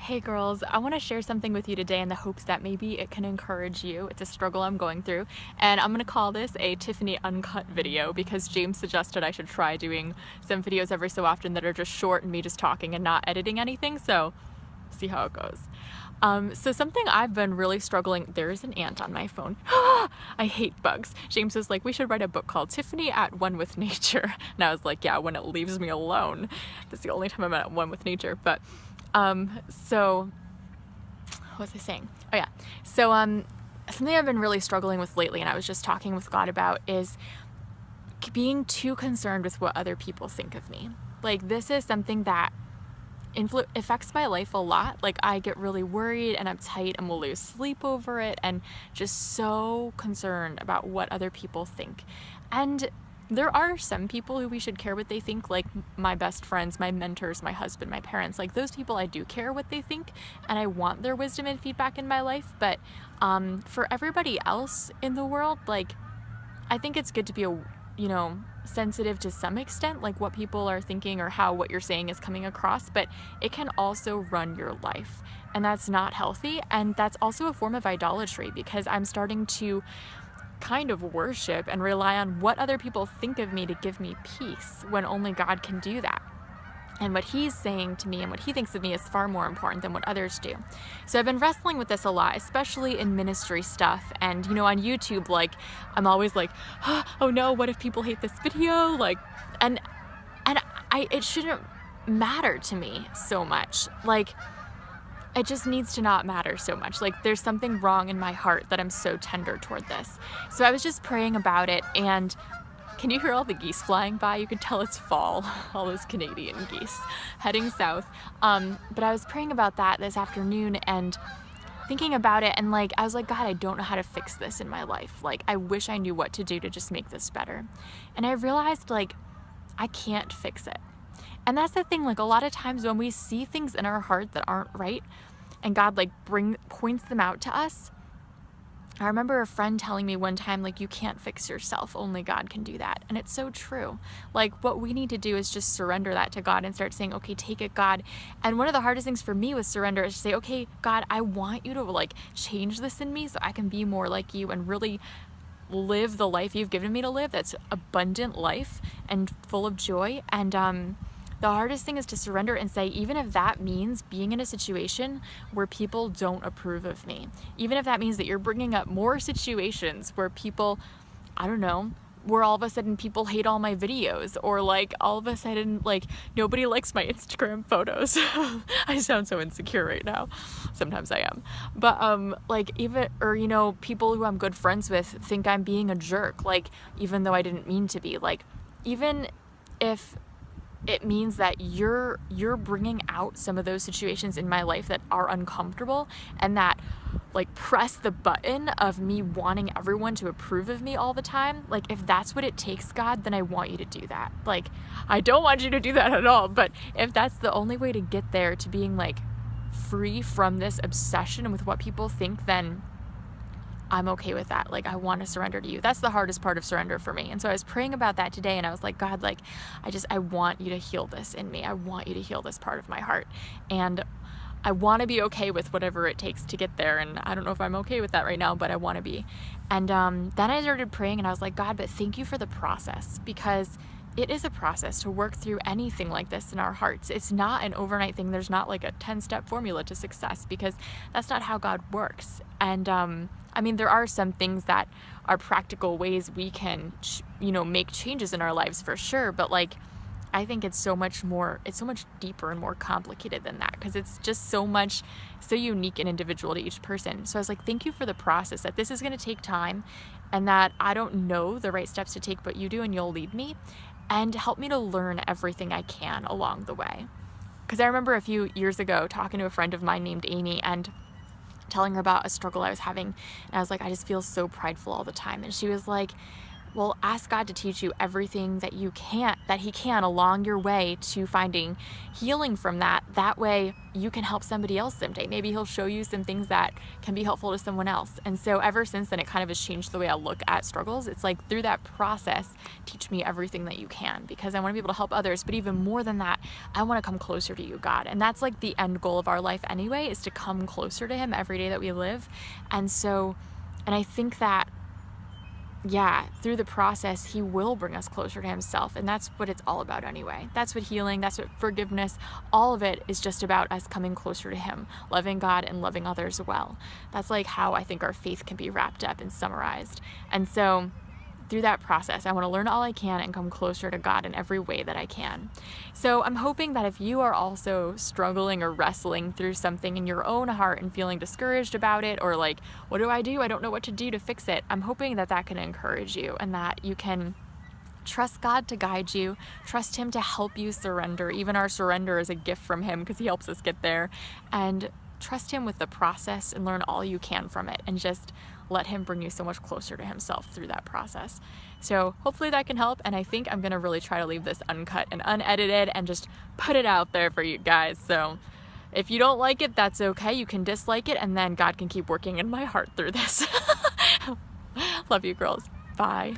Hey girls, I want to share something with you today in the hopes that maybe it can encourage you. It's a struggle I'm going through, and I'm going to call this a Tiffany uncut video because James suggested I should try doing some videos every so often that are just short and me just talking and not editing anything, so see how it goes. So something I've been really struggling, there's an ant on my phone. I hate bugs. James was like, we should write a book called Tiffany at One with Nature. And I was like, yeah, when it leaves me alone. That's the only time I'm at one with nature. But so what was I saying? Oh yeah. So something I've been really struggling with lately, and I was just talking with God about, is being too concerned with what other people think of me. Like, this is something that affects my life a lot. Like, I get really worried and uptight and will lose sleep over it, and just so concerned about what other people think. And there are some people who we should care what they think, like my best friends, my mentors, my husband, my parents. Like, those people I do care what they think, and I want their wisdom and feedback in my life. But for everybody else in the world, like, I think it's good to be sensitive to some extent, like what people are thinking or how what you're saying is coming across, but it can also run your life, and that's not healthy. And that's also a form of idolatry, because I'm starting to kind of worship and rely on what other people think of me to give me peace, when only God can do that. And what he's saying to me and what he thinks of me is far more important than what others do. So I've been wrestling with this a lot, especially in ministry stuff. And, on YouTube, like, I'm always like, oh no, what if people hate this video? Like, and it shouldn't matter to me so much. Like, it just needs to not matter so much. Like, there's something wrong in my heart that I'm so tender toward this. So I was just praying about it, and can you hear all the geese flying by? You can tell it's fall, all those Canadian geese heading south. But I was praying about that this afternoon and thinking about it, and I was like, God, I don't know how to fix this in my life. Like, I wish I knew what to do to just make this better. And I realized, I can't fix it. And that's the thing, a lot of times when we see things in our heart that aren't right, and God points them out to us. I remember a friend telling me one time, you can't fix yourself, only God can do that. And it's so true. What we need to do is just surrender that to God and start saying, okay, take it, God. And one of the hardest things for me with surrender is to say, okay, God, I want you to change this in me so I can be more like you and really live the life you've given me to live. That's abundant life and full of joy. And the hardest thing is to surrender and say, even if that means being in a situation where people don't approve of me, even if that means that you're bringing up more situations where people, I don't know, where all of a sudden people hate all my videos, or all of a sudden nobody likes my Instagram photos. I sound so insecure right now. Sometimes I am. But even, or people who I'm good friends with think I'm being a jerk, even though I didn't mean to be. Even if it means that you're bringing out some of those situations in my life that are uncomfortable, and that press the button of me wanting everyone to approve of me all the time. If that's what it takes, God, then I want you to do that. I don't want you to do that at all, but if that's the only way to get there, to being free from this obsession with what people think, then I'm okay with that. I want to surrender to you. That's the hardest part of surrender for me. And so I was praying about that today, and I was like, God, I want you to heal this in me. I want you to heal this part of my heart. And I want to be okay with whatever it takes to get there. And I don't know if I'm okay with that right now, but I want to be. And then I started praying, and I was like, God, but thank you for the process, because it is a process to work through anything like this in our hearts. It's not an overnight thing. There's not a 10-step formula to success, because that's not how God works. And there are some things that are practical ways we can, make changes in our lives for sure. But I think it's so much deeper and more complicated than that, because it's just so unique and individual to each person. So I was like, thank you for the process, that this is going to take time, and that I don't know the right steps to take, but you do, and you'll lead me and help me to learn everything I can along the way. Because I remember a few years ago talking to a friend of mine named Amy and telling her about a struggle I was having. And I was like, I just feel so prideful all the time. And she was like, well, ask God to teach you everything that He can along your way to finding healing from that. That way you can help somebody else someday. Maybe He'll show you some things that can be helpful to someone else. And so ever since then, it kind of has changed the way I look at struggles. It's like, through that process, teach me everything that you can, because I want to be able to help others. But even more than that, I want to come closer to you, God. And that's like the end goal of our life anyway, is to come closer to Him every day that we live. And I think that, yeah, through the process, He will bring us closer to Himself. And that's what it's all about anyway. That's what healing, that's what forgiveness, all of it is just about us coming closer to Him, loving God and loving others well. That's like how I think our faith can be wrapped up and summarized. And so through that process, I want to learn all I can and come closer to God in every way that I can. So I'm hoping that if you are also struggling or wrestling through something in your own heart and feeling discouraged about it, or like, what do? I don't know what to do to fix it. I'm hoping that that can encourage you, and that you can trust God to guide you, trust Him to help you surrender. Even our surrender is a gift from Him, because He helps us get there. And trust Him with the process and learn all you can from it, and just let Him bring you so much closer to Himself through that process. So hopefully that can help, and I think I'm gonna really try to leave this uncut and unedited and just put it out there for you guys. So if you don't like it, that's okay. You can dislike it, and then God can keep working in my heart through this. Love you, girls. Bye.